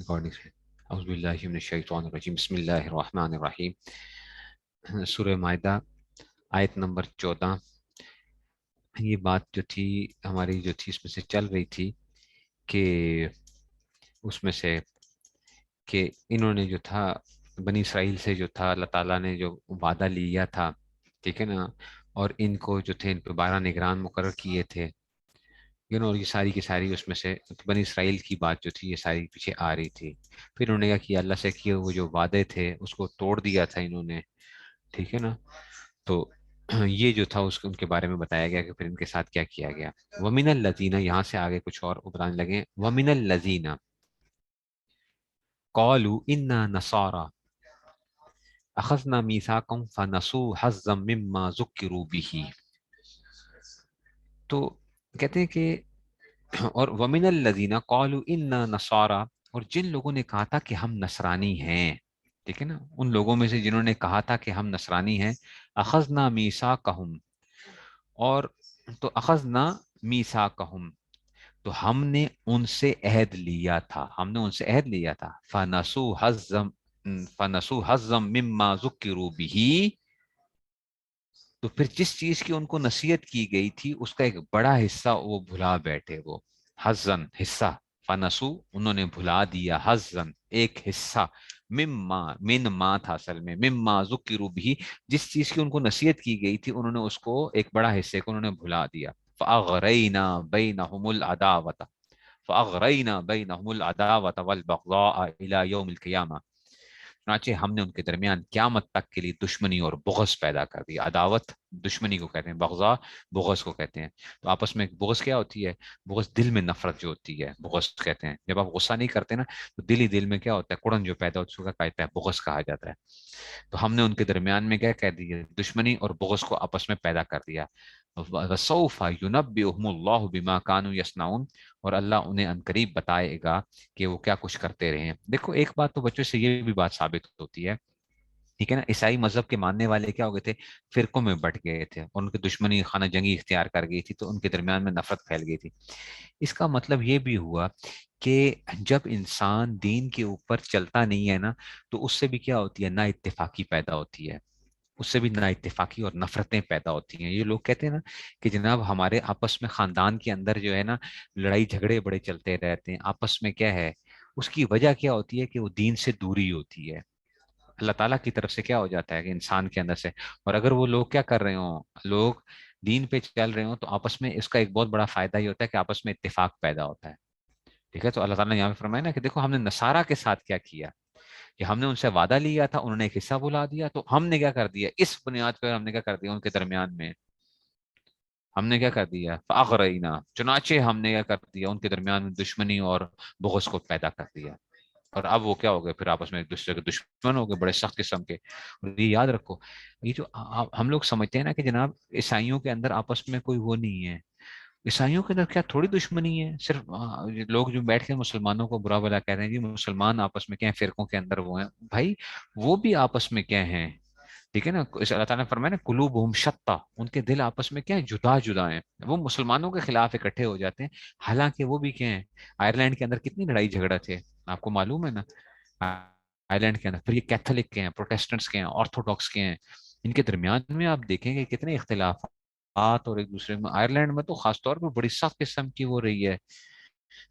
Recording سے اعوذ باللہ من الشیطان الرجیم بسم اللہ الرحمن الرحیم سورہ مائدہ آیت نمبر 14۔ یہ بات جو تھی ہماری جو تھی اس میں سے چل رہی تھی کہ اس میں سے کہ انہوں نے جو تھا بنی اسرائیل سے جو تھا اللہ تعالیٰ نے جو وعدہ لیا تھا، ٹھیک ہے نا، اور ان کو جو تھے ان پہ 12 نگران مقرر کیے تھے، اور یہ ساری کی ساری اس میں سے بنی اسرائیل کی بات جو تھی یہ ساری پیچھے آ رہی تھی۔ پھر انہوں نے کہا کہ اللہ سے کیے وہ جو وعدے تھے اس کو توڑ دیا تھا انہوں نے، ٹھیک ہے نا۔ تو یہ جو تھا اس ان کے بارے میں بتایا گیا کہ پھر ان کے ساتھ کیا کیا گیا۔ وَمِنَ الَّذِينَ، یہاں سے آگے کچھ اور بتانے لگے، وَمِنَ الَّذِينَ قَالُوا إِنَّا نَصَارَى أَخَذْنَا مِيثَاقَهُمْ فَنَسُوا حَظًّا مِّمَّا ذُكِّرُوا بِهِ۔ تو کہتے ہیں کہ اور وَمِنَ الَّذِينَ قَالُوا إِنَّا نَصَارَى، اور جن لوگوں نے کہا تھا کہ ہم نصرانی ہیں، ٹھیک ہے نا، ان لوگوں میں سے جنہوں نے کہا تھا کہ ہم نصرانی ہیں، اخذنا میثاقہم، اور تو اخذنا میثاقہم، تو ہم نے ان سے عہد لیا تھا، ہم نے ان سے عہد لیا تھا، فنسوا حظا مما ذکروا بہ، تو پھر جس چیز کی ان کو نصیحت کی گئی تھی اس کا ایک بڑا حصہ وہ بھلا بیٹھے، وہ حظن حصہ، فنسو انہوں نے بھلا دیا، حظن ایک حصہ، مما من ما تھا اصل میں، مما ذکروا بھی، جس چیز کی ان کو نصیحت کی گئی تھی انہوں نے اس کو ایک بڑا حصے کو انہوں نے بھلا دیا۔ فاغرینا بینہم العداوۃ فاغرینا بینہم العداوۃ والبغضاء الی یوم القیامہ، چنانچہ ہم نے ان کے درمیان قیامت تک کے لیے دشمنی اور بغض پیدا کر دی۔ عداوت دشمنی کو کہتے ہیں، بغضا بغض کو کہتے ہیں۔ تو آپس میں بغض کیا ہوتی ہے؟ بغض دل میں نفرت جو ہوتی ہے بغض کہتے ہیں۔ جب آپ غصہ نہیں کرتے نا تو دل ہی دل میں کیا ہوتا ہے، کڑن جو پیدا ہوتا ہے اس کو کہتا ہے بغض کہا جاتا ہے۔ تو ہم نے ان کے درمیان میں کیا کہہ دیا، دشمنی اور بغض کو آپس میں پیدا کر دیا۔ وَسَوْفَ يُنَبِّئُهُمُ اللَّهُ بِمَا كَانُوا يَصْنَعُونَ، اور اللہ انہیں عنقریب بتائے گا کہ وہ کیا کچھ کرتے رہے ہیں۔ دیکھو ایک بات تو بچوں سے یہ بھی بات ثابت ہوتی ہے، ٹھیک ہے نا، عیسائی مذہب کے ماننے والے کیا ہو گئے تھے، فرقوں میں بٹ گئے تھے، اور ان کی دشمنی خانہ جنگی اختیار کر گئی تھی، تو ان کے درمیان میں نفرت پھیل گئی تھی۔ اس کا مطلب یہ بھی ہوا کہ جب انسان دین کے اوپر چلتا نہیں ہے نا تو اس سے بھی کیا ہوتی ہے، نا اتفاقی پیدا ہوتی ہے، اس سے بھی نا اتفاقی اور نفرتیں پیدا ہوتی ہیں۔ یہ لوگ کہتے ہیں نا کہ جناب ہمارے آپس میں خاندان کے اندر جو ہے نا لڑائی جھگڑے بڑے چلتے رہتے ہیں، آپس میں کیا ہے، اس کی وجہ کیا ہوتی ہے کہ وہ دین سے دوری ہوتی ہے، اللہ تعالیٰ کی طرف سے کیا ہو جاتا ہے کہ انسان کے اندر سے، اور اگر وہ لوگ کیا کر رہے ہوں، لوگ دین پہ چل رہے ہوں، تو آپس میں اس کا ایک بہت بڑا فائدہ یہ ہوتا ہے کہ آپس میں اتفاق پیدا ہوتا ہے، ٹھیک ہے۔ تو اللہ تعالیٰ نے یہاں پہ فرمایا نا کہ دیکھو ہم نے نصارہ کے ساتھ کیا کیا، کہ ہم نے ان سے وعدہ لیا تھا، انہوں نے ایک حصہ بلا دیا، تو ہم نے کیا کر دیا، اس بنیاد پر ہم نے کیا کر دیا، ان کے درمیان میں ہم نے کیا کر دیا، فاغرینا، چنانچہ ہم نے کیا کر دیا، ان کے درمیان میں دشمنی اور بغض کو پیدا کر دیا، اور اب وہ کیا ہو گئے، پھر آپس میں ایک دوسرے کے دشمن ہو گئے بڑے سخت قسم کے۔ اور یہ یاد رکھو، یہ جو ہم لوگ سمجھتے ہیں نا کہ جناب عیسائیوں کے اندر آپس میں کوئی وہ نہیں ہے، عیسائیوں کے اندر کیا تھوڑی دشمنی ہے، صرف لوگ جو بیٹھ کے مسلمانوں کو برا بلا کہتے ہیں جی مسلمان آپس میں کیا ہیں، فرقوں کے اندر وہ ہیں، بھائی وہ بھی آپس میں کیا ہیں، ٹھیک ہے نا، اس اللہ تعالیٰ نے فرمایا نا قلوبہم شتیٰ، ان کے دل آپس میں کیا ہے، جدا جدا ہیں، وہ مسلمانوں کے خلاف اکٹھے ہو جاتے ہیں، حالانکہ وہ بھی کیا ہیں، آئرلینڈ کے اندر کتنی لڑائی جھگڑا تھے، آپ کو معلوم ہے نا، آئرلینڈ کے اندر، پھر یہ کیتھولک کے ہیں، پروٹیسٹنٹس کے ہیں، آرتھوڈاکس کے ہیں، ان کے درمیان میں آپ دیکھیں گے کتنے اختلافات، اور ایک دوسرے میں آئرلینڈ میں تو خاص طور پہ بڑی سخت قسم کی وہ رہی ہے،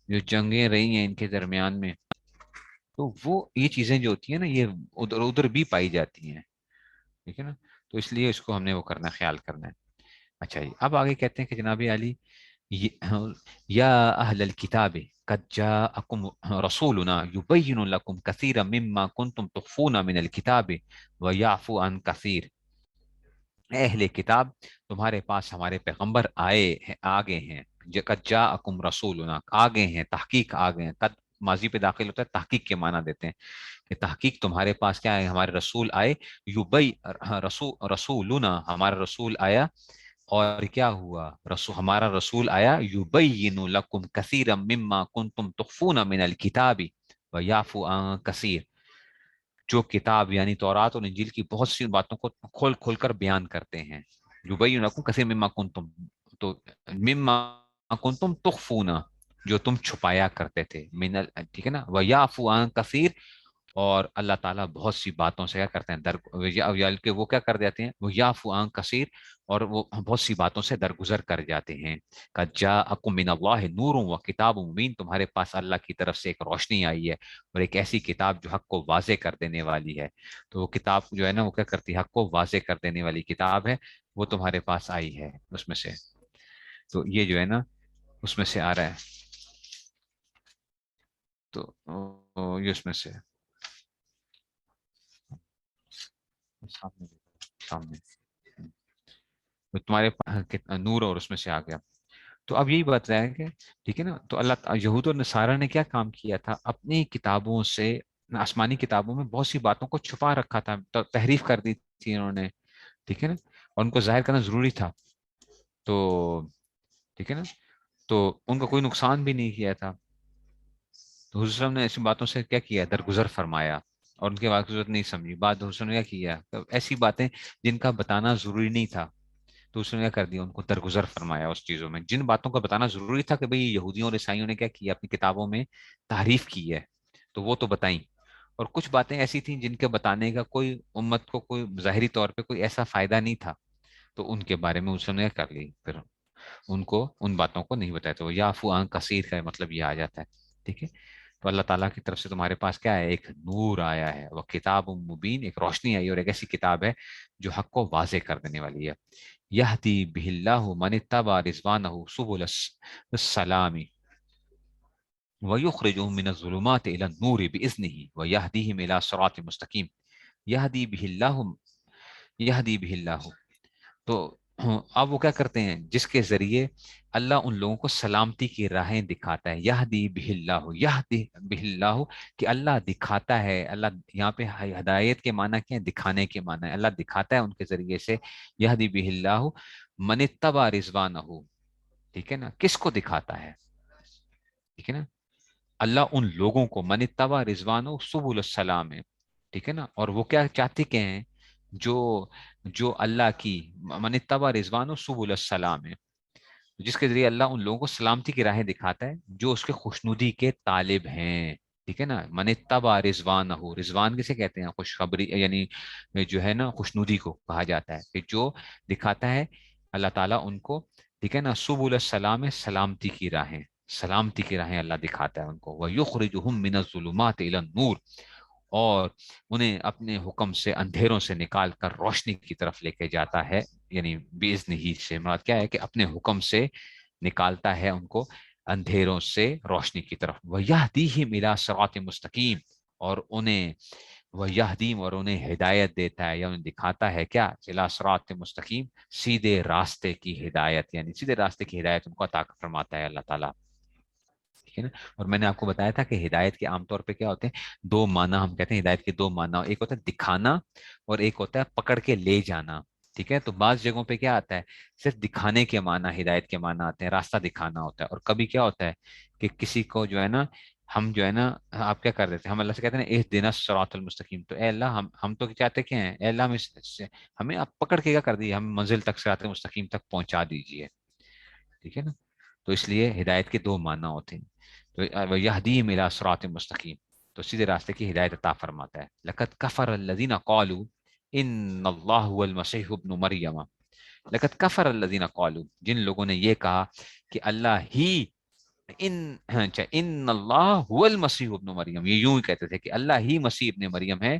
جو جنگیں رہی ہیں ان کے درمیان میں، تو وہ یہ چیزیں جو ہوتی ہیں نا یہ ادھر ادھر بھی پائی جاتی ہیں، ٹھیک ہے نا، تو اس لیے اس کو ہم نے وہ کرنا خیال کرنا ہے۔ اچھا جی، اب آگے کہتے ہیں کہ جناب علی، یا اہل الکتاب قد جاءکم رسولنا یبین لکم کثیرا مما کنتم تخفون من الکتاب ویعفو عن کثیر، اے اہل کتاب تمہارے پاس ہمارے پیغمبر آئے ہیں، آگے ہیں، قد جاءکم رسولنا، آگے ہیں، تحقیق آگے ہیں، قد ماضی پہ داخل ہوتا ہے، تحقیق کے معنی دیتے ہیں کہ تحقیق تمہارے پاس کیا ہے، ہمارے رسول آئے، یبئی رسولنا، ہمارا رسول آیا، اور کیا ہوا، ہمارا رسول آیا، یبین لکم کثیرا مما کنتم تخفون من الکتاب ویعفو عن کثیر، جو کتاب یعنی تورات اور انجیل کی بہت سی باتوں کو کھول کھول کر بیان کرتے ہیں، یبین لکم کثیر مما کنتم، تو مما کنتم تخفون، جو تم چھپایا کرتے تھے، ٹھیک ہے نا، وَيَعْفُو عَن کثیر، اور اللہ تعالیٰ بہت سی باتوں سے کیا کرتے ہیں کہ وہ کیا کر دیتے ہیں، وہ یعفو عن کثیر، اور وہ بہت سی باتوں سے درگزر کر جاتے ہیں. قد جاءکم من اللہ نور و کتاب مبین، تمہارے پاس اللہ کی طرف سے ایک روشنی آئی ہے اور ایک ایسی کتاب جو حق کو واضح کر دینے والی ہے. تو وہ کتاب جو ہے نا وہ کیا کرتی ہے، حق کو واضح کر دینے والی کتاب ہے، وہ تمہارے پاس آئی ہے اس میں سے. تو یہ جو ہے نا اس میں سے آ رہا ہے. تو یہ اس میں سے سامنے سامنے تو تمہارے نور اور اس میں سے آ گیا. تو اب یہی بات ہے کہ ٹھیک ہے نا، تو اللہ یہود اور نصارہ نے کیا کام کیا تھا، اپنی کتابوں سے، آسمانی کتابوں میں بہت سی باتوں کو چھپا رکھا تھا، تحریف کر دی تھی انہوں نے، ٹھیک ہے نا، اور ان کو ظاہر کرنا ضروری تھا. تو ٹھیک ہے نا، تو ان کا کوئی نقصان بھی نہیں کیا تھا. تو حضور صلی اللہ علیہ وسلم نے ایسی باتوں سے کیا کیا، درگزر فرمایا، اور ان کے واقع ضرورت نہیں سمجھی. بات حضور صلی اللہ علیہ وسلم نے کیا کیا، ایسی باتیں جن کا بتانا ضروری نہیں تھا، تو اس نے کیا کر دیا، ان کو درگزر فرمایا اس چیزوں میں. جن باتوں کا بتانا ضروری تھا کہ بھئی یہودیوں اور عیسائیوں نے کیا کیا، اپنی کتابوں میں تحریف کی ہے، تو وہ تو بتائیں. اور کچھ باتیں ایسی تھیں جن کے بتانے کا کوئی امت کو کوئی ظاہری طور پہ کوئی ایسا فائدہ نہیں تھا، تو ان کے بارے میں اس نے کیا کر لی، پھر ان کو ان باتوں کو نہیں بتایا. تو یعفو عن کثیر کا مطلب یہ آ جاتا ہے. ٹھیک ہے، تو اللہ تعالیٰ کی طرف سے تمہارے پاس کیا ہے، ایک نور آیا ہے، وہ کتاب مبین، ایک روشنی آئی، اور ایک ایسی کتاب ہے جو حق کو واضح کر دینے والی ہے. یہدی بہ اللہ من اتبع رضوانہ سبل السلام ویخرجهم من الظلمات الى النور باذنہ ویہدیہم الى صراط مستقیم. یہدی بہ اللہ، یہدی بہ اللہ، تو اب وہ کیا کرتے ہیں، جس کے ذریعے اللہ ان لوگوں کو سلامتی کی راہیں دکھاتا ہے. یہدی بہ اللہ، یہدی بہ اللہ، کہ اللہ دکھاتا ہے. اللہ یہاں پہ ہدایت کے معنی کیا ہے، دکھانے کے معنی ہے. اللہ دکھاتا ہے ان کے ذریعے سے. یہدی بہ اللہ من اتبع رضوانہ، ٹھیک ہے نا، کس کو دکھاتا ہے، ٹھیک ہے نا، اللہ ان لوگوں کو، من اتبع رضوانہ سبل السلام ہے، ٹھیک ہے نا. اور وہ کیا چاہتے کہ ہیں، جو جو اللہ کی من اتبع رضوانہ سبل السلام ہے، جس کے ذریعے اللہ ان لوگوں کو سلامتی کی راہیں دکھاتا ہے جو اس کے خوشنودی کے طالب ہیں. ٹھیک ہے نا، من اتبع رضوانہ، رضوان کسے کہتے ہیں، خوشخبری، یعنی جو ہے نا خوشنودی کو کہا جاتا ہے، کہ جو دکھاتا ہے اللہ تعالیٰ ان کو، ٹھیک ہے نا، سبل السلام، سلامتی کی راہیں، سلامتی کی راہیں اللہ دکھاتا ہے ان کو. وَيُخْرِجُهُم مِّنَ الظُّلُمَاتِ إِلَى النُّورِ، اور انہیں اپنے حکم سے اندھیروں سے نکال کر روشنی کی طرف لے کے جاتا ہے. یعنی باذن ہی سے مراد کیا ہے، کہ اپنے حکم سے نکالتا ہے ان کو اندھیروں سے روشنی کی طرف. وَيَهْدِيهِمْ إِلَى صِرَاطٍ مستقیم، اور انہیں وَيَهْدِيهِمْ، اور انہیں ہدایت دیتا ہے یا انہیں دکھاتا ہے کیا، إِلَى صِرَاطٍ مستقیم، سیدھے راستے کی ہدایت، یعنی سیدھے راستے کی ہدایت ان کو عطا فرماتا ہے اللہ تعالیٰ. ٹھیک ہے نا. اور میں نے آپ کو بتایا تھا کہ ہدایت کے عام طور پہ کیا ہوتے ہیں، دو معنی ہم کہتے ہیں ہدایت کے دو معنی، ایک ہوتا ہے دکھانا اور ایک ہوتا ہے پکڑ کے لے جانا. ٹھیک ہے، تو بعض جگہوں پہ کیا آتا ہے، صرف دکھانے کے معنی ہدایت کے معنی آتے ہیں، راستہ دکھانا ہوتا ہے. اور کبھی کیا ہوتا ہے کہ کسی کو جو ہے نا، ہم جو ہے نا، آپ کیا کر دیتے ہیں، ہم اللہ سے کہتے ہیں نا اہدنا الصراط المستقیم، تو اے اللہ ہم تو چاہتے کیا ہیں، اے اللہ ہمیں آپ پکڑ کے کیا کر دیجیے، ہم منزل تک صراط مستقیم تک پہنچا دیجیے. ٹھیک ہے نا، تو اس لیے ہدایت کے دو معنی ہوتے ہیں. تو یہدیہم الی صراط مستقیم، تو سیدھے راستے کی ہدایت عطا فرماتا ہے. لقد کفر الذین قالوا ان اللہ هو المسیح ابن مریم، لقد کفر الذین قالوا، جن لوگوں نے یہ کہا کہ اللہ ہی، ان اللہ هو المسیح ابن مریم، یہ یوں ہی کہتے تھے کہ اللہ ہی مسیح ابن مریم ہے،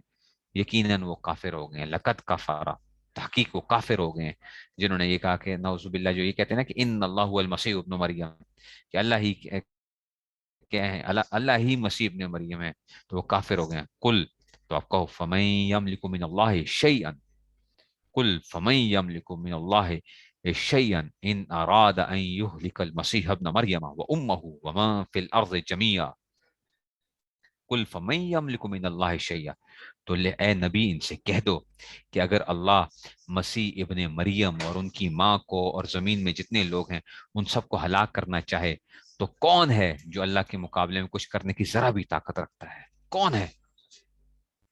یقیناً وہ کافر ہو گئے ہیں. لقد کفر، تحقیق وہ کافر ہو گئے ہیں جنہوں نے یہ کہا کہ نعوذ باللہ، جو یہ کہتے ہیں نا کہ ان اللہ هو المسیح ابن مریم، کہ اللہ ہی کیا ہے، اللہ ہی مسیح ابن مریم ہے، تو وہ کافر ہو گئے ہیں. کل، تو آپ کہو فمن یملک من اللہ شیئا، کل فمن یملک من اللہ شیئا ان اراد ان یہلک المسیح ابن مریم وامہ ومن فی الارض جميعا، کل فمن یملک من اللہ شیئا، تو اے نبی ان سے کہہ دو کہ اگر اللہ مسیح ابن مریم اور ان کی ماں کو اور زمین میں جتنے لوگ ہیں ان سب کو ہلاک کرنا چاہے، تو کون ہے جو اللہ کے مقابلے میں کچھ کرنے کی ذرا بھی طاقت رکھتا ہے، کون ہے؟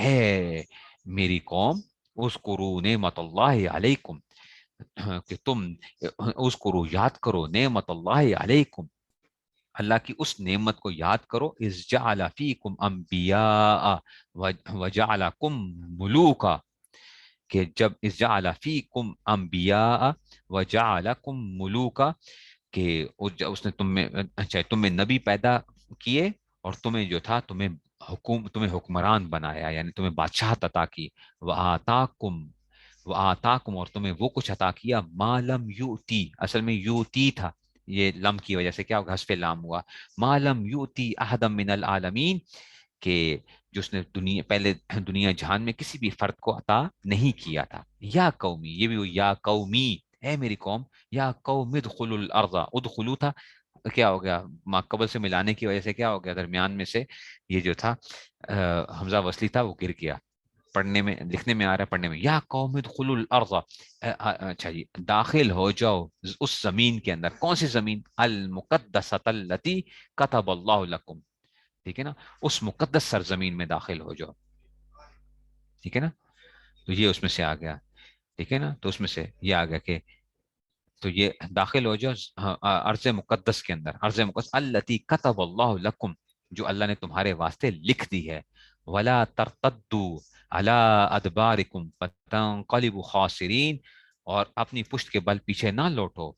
اے میری قوم، اذکروا نعمت اللہ علیکم، کہ تم اذکروا یاد کرو نعمت اللہ علیکم، اللہ کی اس نعمت کو یاد کرو، اذ جعل فیکم انبیاء وجعلکم ملوکا، کہ جب اذ جعل فیکم انبیاء وجعلکم ملوکا، کہ اس نے تم میں نبی پیدا کیے، اور تمہیں جو تھا تمہیں حکمران بنایا، یعنی تمہیں بادشاہت عطا کی، وآتاکم اور تمہیں وہ کچھ عطا کیا، ما لم یؤتی، اصل میں یوتی تھا، یہ لم کی وجہ سے کیا ہوگا، حذف لام ہوا، ما لم یؤتی احدا من العالمین، کہ جو اس نے پہلے دنیا جہان میں کسی بھی فرد کو عطا نہیں کیا تھا۔ یا قومی، یہ بھی وہ یا قومی، اے میری قوم، یا قوم ادخلوا الارض، ادخلو تھا، کیا ہو گیا، ما قبل سے ملانے کی وجہ سے کیا ہو گیا، درمیان میں سے یہ جو تھا حمزہ وصلی تھا وہ گر گیا، پڑھنے میں لکھنے میں آ رہا ہے، پڑھنے میں یا قوم ادخلوا الارض، اچھا جی، داخل ہو جاؤ اس زمین کے اندر، کون سی زمین، المقدسۃ التی کتب اللہ لکم، ٹھیک ہے نا، اس مقدس سرزمین میں داخل ہو جاؤ، ٹھیک ہے نا، تو یہ اس میں سے آ گیا، ٹھیک ہے نا، تو اس میں سے یہ آ گیا کہ تو یہ داخل ہو جاؤ ارض مقدس کے اندر، ارض مقدس التی کتب اللہ لکم، جو اللہ نے تمہارے واسطے لکھ دی ہے، ولا ترتدوا علی ادبارکم فتنقلبوا خاسرین، اور اپنی پشت کے بل پیچھے نہ لوٹو،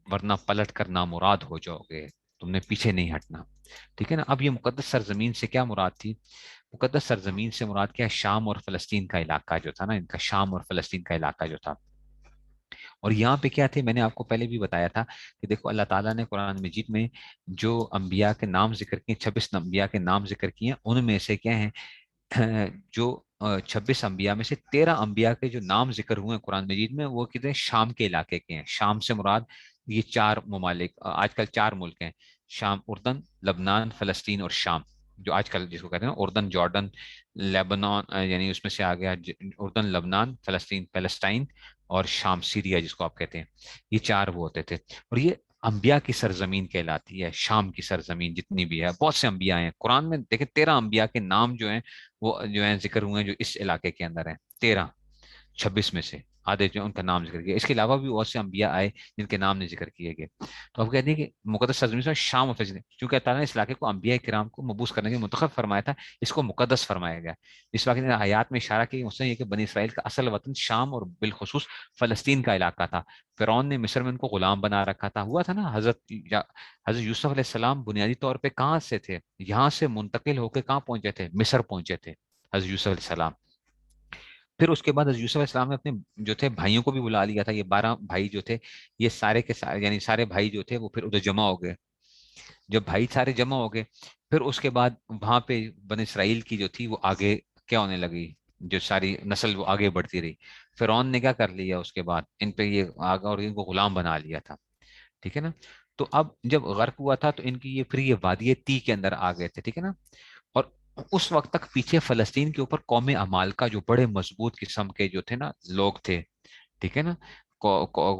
ورنہ پلٹ کر نامراد ہو جاؤ گے، تم نے پیچھے نہیں ہٹنا، ٹھیک ہے نا۔ اب یہ مقدس سرزمین سے کیا مراد تھی، مقدس سرزمین سے مراد کیا ہے، شام اور فلسطین کا علاقہ جو تھا نا، ان کا شام اور فلسطین کا علاقہ جو تھا، اور یہاں پہ کیا تھے، میں نے آپ کو پہلے بھی بتایا تھا کہ دیکھو اللہ تعالیٰ نے قرآن مجید میں جو انبیاء کے نام ذکر کیے، 26 انبیاء کے نام ذکر کیے، ان میں سے کیا ہیں جو 26 انبیاء میں سے 13 انبیاء کے جو نام ذکر ہوئے ہیں قرآن مجید میں، وہ کتنے شام کے علاقے کے ہیں، شام سے مراد یہ 4 ممالک، آج کل 4 ملک ہیں، شام، اردن، لبنان، فلسطین اور شام، جو آج کل جس کو کہتے ہیں نا اردن، جارڈن، لیبنان، یعنی اس میں سے آ گیا اردن، لبنان، فلسطین، پیلسٹائن، اور شام، سیریا جس کو آپ کہتے ہیں، یہ 4 وہ ہوتے تھے، اور یہ انبیاء کی سرزمین کہلاتی ہے، شام کی سرزمین جتنی بھی ہے، بہت سے انبیاء ہیں قرآن میں، دیکھیں 13 انبیاء کے نام جو ہیں وہ جو ہیں ذکر ہوئے ہیں جو اس علاقے کے اندر ہیں، 13، 26 میں سے آدھے جو ان کا نام ذکر کیا، اس کے علاوہ بھی بہت سے انبیاء آئے جن کے نام نہیں ذکر کیے گئے، تو اب کہتے ہیں کہ مقدس سرزمین سے شام و فلسطین، چونکہ اللہ تعالیٰ نے اس علاقے کو انبیاء کرام کو مبوس کرنے کے منتخب فرمایا تھا، اس کو مقدس فرمایا گیا، اس واقعے نے آیات میں اشارہ کیا اس نے یہ کہ بنی اسرائیل کا اصل وطن شام اور بالخصوص فلسطین کا علاقہ تھا، فرعون نے مصر میں ان کو غلام بنا رکھا تھا، ہوا تھا نا، حضرت یوسف علیہ السلام بنیادی طور پہ کہاں سے تھے، یہاں سے منتقل ہو کے کہاں پہنچے تھے، مصر پہنچے تھے حضرت یوسف علیہ السلام، پھر اس کے بعد حضرت یوسف علیہ السلام نے اپنے جو تھے بھائیوں کو بھی بلا لیا تھا، یہ 12 بھائی جو تھے، یہ سارے کے سارے یعنی سارے بھائی جو تھے وہ پھر ادھر جمع ہو گئے، جب بھائی سارے جمع ہو گئے، پھر اس کے بعد وہاں پہ بنی اسرائیل کی جو تھی وہ آگے کیا ہونے لگی، جو ساری نسل وہ آگے بڑھتی رہی، فرعون نے کیا کر لیا اس کے بعد ان پہ یہ آگا اور ان کو غلام بنا لیا تھا، ٹھیک ہے نا، تو اب جب غرق ہوا تھا تو ان کی یہ پھر یہ وادی تی کے اندر آ گئے تھے، ٹھیک ہے نا، اور اس وقت تک پیچھے فلسطین کے اوپر قوم عمالقہ جو بڑے مضبوط قسم کے جو تھے نا لوگ تھے، ٹھیک ہے نا،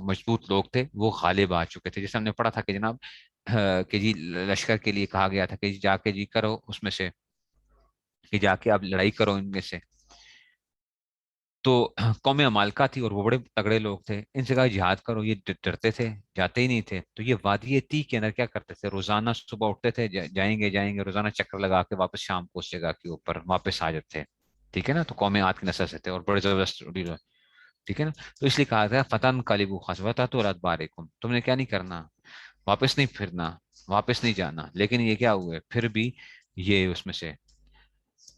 مضبوط لوگ تھے، وہ غالب آ چکے تھے، جیسے ہم نے پڑھا تھا کہ جناب کہ جی لشکر کے لیے کہا گیا تھا کہ جی جا کے جی کرو اس میں سے، کہ جا کے آپ لڑائی کرو ان میں سے، تو قوم عمالقہ تھی اور وہ بڑے تگڑے لوگ تھے، ان سے کہا جہاد کرو، یہ ڈرتے تھے، جاتے ہی نہیں تھے، تو یہ وادی تی کے اندر کیا کرتے تھے، روزانہ صبح اٹھتے تھے، جائیں گے روزانہ چکر لگا کے واپس شام کو اس جگہ کے اوپر واپس آ جاتے تھے، ٹھیک ہے نا، تو قوم عاد کی نسل سے تھے اور بڑے زبردست لیڈر، ٹھیک ہے نا، تو اس لیے کہا گیا فتن قلبو خسوتا تو رات بارکم، تم نے کیا نہیں کرنا، واپس نہیں پھرنا، واپس نہیں جانا، لیکن یہ کیا ہوئے پھر بھی یہ اس میں سے،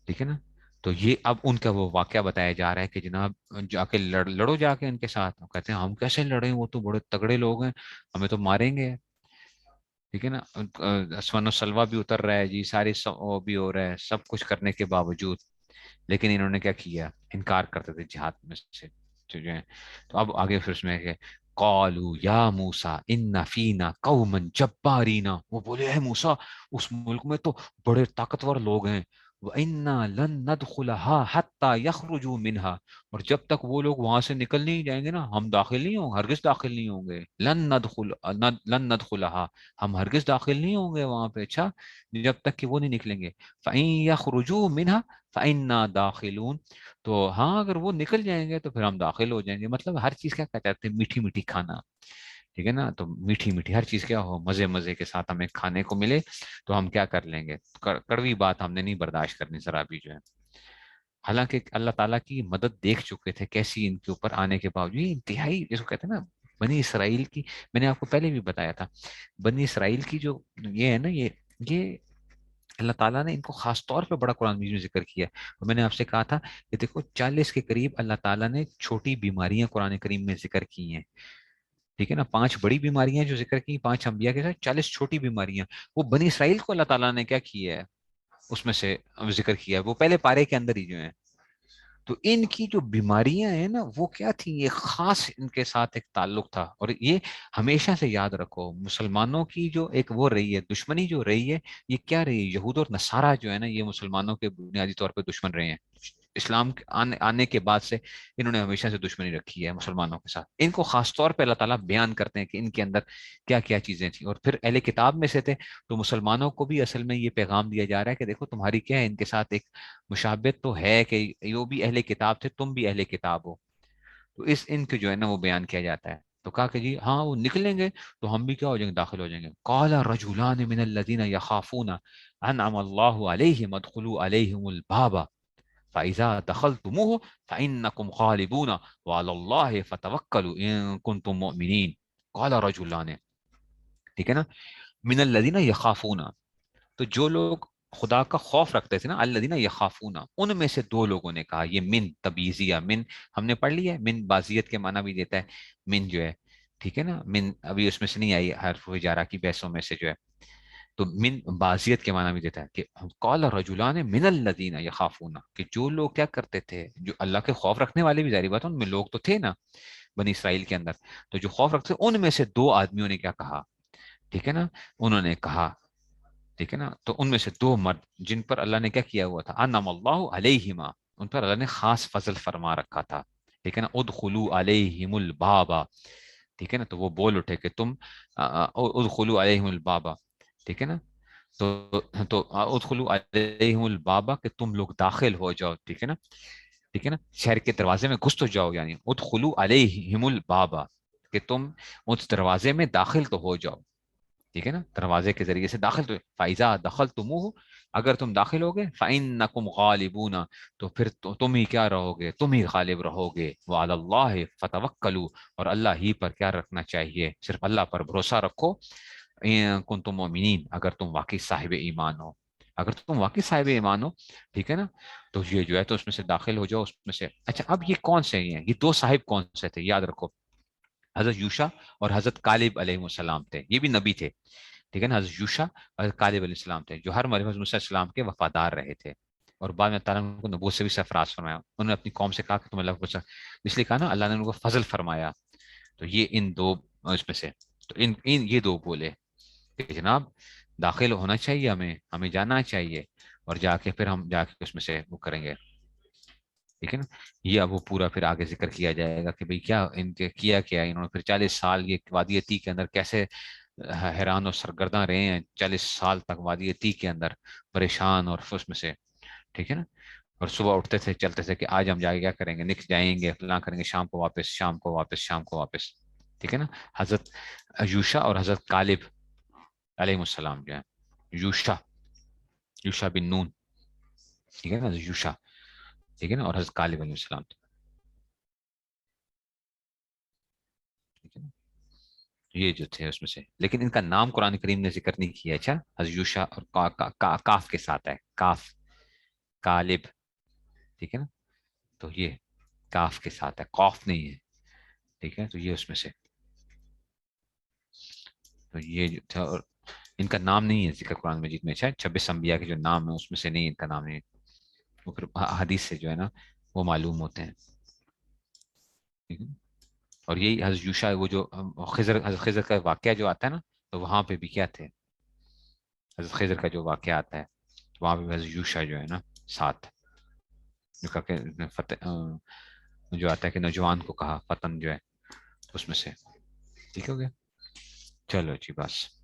ٹھیک ہے نا، تو یہ اب ان کا وہ واقعہ بتایا جا رہا ہے کہ جناب جا کے لڑو جا کے ان کے ساتھ، کہتے ہیں ہم کیسے لڑیں، وہ تو بڑے تگڑے لوگ ہیں، ہمیں تو ماریں گے، ٹھیک ہے نا، اسمن و سلوا بھی اتر رہا ہے جی، ساری وہ بھی ہو رہا ہے، سب کچھ کرنے کے باوجود، لیکن انہوں نے کیا کیا، انکار کرتے تھے جہاد میں سے، جو ہے، تو اب آگے پھر اس میں کہ قالوا یا موسیٰ ان فینا قوما جبارینا، وہ بولے اے موسیٰ اس ملک میں تو بڑے طاقتور لوگ ہیں، وَإِنَّا لَن نَدْخُلَهَا حَتَّى يَخْرُجُوا مِنْهَا، اور جب تک وہ لوگ وہاں سے نکل نہیں جائیں گے نا ہم داخل نہیں ہوں گے، ہرگز داخل نہیں ہوں گے. لن ندخلها، ہم ہرگز داخل نہیں ہوں گے وہاں پہ، اچھا، جب تک کہ وہ نہیں نکلیں گے. فَإِن يَخْرُجُوا مِنْهَا فَإِنَّا دَاخِلُونَ، تو ہاں اگر وہ نکل جائیں گے تو پھر ہم داخل ہو جائیں گے. مطلب ہر چیز کیا کہتے ہیں، میٹھی میٹھی کھانا، ٹھیک ہے نا. تو میٹھی میٹھی ہر چیز کیا ہو، مزے مزے کے ساتھ ہمیں کھانے کو ملے تو ہم کیا کر لیں گے. کڑوی بات ہم نے نہیں برداشت کرنی ذرا بھی جو ہے. حالانکہ اللہ تعالیٰ کی مدد دیکھ چکے تھے کیسی ان کے اوپر آنے کے باوجود، یہ انتہائی جس کو کہتے ہیں نا بنی اسرائیل کی. میں نے آپ کو پہلے بھی بتایا تھا، بنی اسرائیل کی جو یہ ہے نا، یہ اللہ تعالیٰ نے ان کو خاص طور پہ بڑا قرآن مجید میں ذکر کیا ہے. اور میں نے آپ سے کہا تھا کہ دیکھو 40 کے قریب اللہ تعالیٰ نے چھوٹی بیماریاں قرآن کریم میں ذکر کی ہیں، ٹھیک ہے نا. 5 بڑی بیماریاں جو ذکر کی، 5 انبیاء کے ساتھ 40 چھوٹی بیماریاں، وہ بنی اسرائیل کو اللہ تعالیٰ نے کیا کیا ہے، اس میں سے ذکر کیا ہے، وہ پہلے پارے کے اندر ہی جو ہے. تو ان کی جو بیماریاں ہیں نا وہ کیا تھی، یہ خاص ان کے ساتھ ایک تعلق تھا. اور یہ ہمیشہ سے یاد رکھو، مسلمانوں کی جو ایک وہ رہی ہے دشمنی جو رہی ہے، یہ کیا رہی ہے، یہود اور نصارہ جو ہے نا، یہ مسلمانوں کے بنیادی طور پہ دشمن رہے ہیں. اسلام آنے کے بعد سے انہوں نے ہمیشہ سے دشمنی رکھی ہے مسلمانوں کے ساتھ. ان کو خاص طور پہ اللہ تعالیٰ بیان کرتے ہیں کہ ان کے اندر کیا کیا چیزیں تھیں. اور پھر اہل کتاب میں سے تھے، تو مسلمانوں کو بھی اصل میں یہ پیغام دیا جا رہا ہے کہ دیکھو تمہاری کیا ہے ان کے ساتھ ایک مشابہت تو ہے، کہ یہ بھی اہل کتاب تھے، تم بھی اہل کتاب ہو. تو ان کے جو ہے نا وہ بیان کیا جاتا ہے. تو کہا کہ جی ہاں وہ نکلیں گے تو ہم بھی کیا ہو جائیں گے، داخل ہو جائیں گے. قال رجلان من الذين يخافون انعم الله عليهم ادخلوا عليهم الباب فاذا دخلتموه فانكم غالبون وعلى الله فتوکلوا ان كنتم مؤمنین. قال رجلان، ٹھیک ہے نا، من الذين يخافون، تو جو لوگ خدا کا خوف رکھتے تھے نا، الذین یخافون، ان میں سے 2 لوگوں نے کہا. یہ من تبیزیہ، من ہم نے پڑھ لیا ہے، من بازیت کے معنی بھی دیتا ہے من جو ہے، ٹھیک ہے نا. من ابھی اس میں سے نہیں آئی حرف جارہ کی بحثوں میں سے جو ہے، تو من بازیت کے معنی بھی دیتا ہے. کہ قال رجلان من الذین یخافون، کہ جو لوگ کیا کرتے تھے، جو اللہ کے خوف رکھنے والے بھی، ظاہری بات ان میں لوگ تو تھے نا بنی اسرائیل کے اندر، تو جو خوف رکھتے تھے ان میں سے 2 آدمیوں نے کیا کہا، ٹھیک ہے نا. انہوں نے کہا، ٹھیک ہے نا، تو ان میں سے 2 مرد جن پر اللہ نے کیا کیا ہوا تھا، انعم اللہ علیہما، ان پر اللہ نے خاص فضل فرما رکھا تھا، ٹھیک ہے نا. ادخلوا علیہم البابا، ٹھیک ہے نا. تو وہ بول اٹھے کہ تم ادخلوا علیہم البابا، ٹھیک ہے نا. تو تو ادخلوا علیہم البابا، کہ تم لوگ داخل ہو جاؤ، ٹھیک ہے نا، ٹھیک ہے نا، شہر کے دروازے میں گھس تو جاؤ. یعنی ادخلوا علیہم البابا، کہ تم اس دروازے میں داخل تو ہو جاؤ، ٹھیک ہے نا، دروازے کے ذریعے سے داخل. تو فائزہ دخل تم، اگر تم داخل ہوگے، فَإِنَّكُمْ غَالِبُونَ، تو پھر تم ہی کیا رہو گے، تم ہی غالب رہو گے. وَعَلَى اللَّهِ فَتَوَكَّلُوا، اور اللہ ہی پر کیا رکھنا چاہیے، صرف اللہ پر بھروسہ رکھو. إِن كُنتُم مُؤْمِنِينَ، اگر تم واقعی صاحب ایمان ہو، اگر تم واقعی صاحب ایمان ہو، ٹھیک ہے نا. تو یہ جو ہے تو اس میں سے داخل ہو جاؤ اس میں سے. اچھا اب یہ کون سے ہیں، یہ 2 صاحب کون سے تھے، یاد رکھو، حضرت یوشا اور حضرت کالب علیہ السلام تھے. یہ بھی نبی تھے، ٹھیک ہے نا. حضرت یوشا اور کالب علیہ السلام تھے جو ہر مرحلے میں السلام کے وفادار رہے تھے، اور بعد میں تعالیٰ نے ان کو نبوت سے بھی سرفراز فرمایا. انہوں نے اپنی قوم سے کہا کہ تم اللہ کو، اس لیے کہا نا اللہ نے ان کو فضل فرمایا. تو یہ ان 2 اس میں سے، تو یہ 2 بولے کہ جناب داخل ہونا چاہیے، ہمیں جانا چاہیے، اور جا کے پھر ہم جا کے اس میں سے وہ کریں گے، ٹھیک ہے نا. یہ اب وہ پورا پھر آگے ذکر کیا جائے گا کہ بھئی کیا ان کے کیا انہوں نے پھر 40 سال یہ وادی عتیق کے اندر کیسے حیران اور سرگرداں رہے ہیں. 40 سال تک وادی عتیق کے اندر پریشان اور اس میں سے، ٹھیک ہے نا. اور صبح اٹھتے تھے چلتے تھے کہ آج ہم جا کے کیا کریں گے، نکل جائیں گے فلاں کریں گے، شام کو واپس، شام کو واپس، شام کو واپس، ٹھیک ہے نا. حضرت یوشا اور حضرت کالب علیہ السلام جو ہے، یوشا، یوشا بن نون، ٹھیک ہے نا، حضرت یوشا، ٹھیک ہے نا، اور حضرت کالب علیہ السلام، ٹھیک ہے نا. یہ جو تھے اس میں سے، لیکن ان کا نام قرآن کریم نے ذکر نہیں کیا. اچھا، حضرت یوشا اور کاف کے ساتھ ہے، کاف، کالب، ٹھیک ہے نا. تو یہ کاف کے ساتھ ہے، قوف نہیں ہے، ٹھیک ہے. تو یہ اس میں سے، تو یہ جو تھا، اور ان کا نام نہیں ہے ذکر قرآن مجید میں. اچھا 26 انبیاء کے جو نام ہے اس میں سے نہیں، ان کا نام نہیں ہے. وہ پھر حدیث سے جو ہے نا وہ معلوم ہوتے ہیں، ٹھیک ہے. اور یہی حضرت یوشا، وہ جو حضرت خضر کا واقعہ جو آتا ہے نا، تو وہاں پہ بھی کیا تھے، حضرت خضر کا جو واقعہ آتا ہے، وہاں پہ حضرت یوشا جو ہے نا ساتھ جو کہا کہ فتح جو آتا ہے کہ نوجوان کو کہا فتن جو ہے اس میں سے. ٹھیک ہو گیا. چلو جی بس.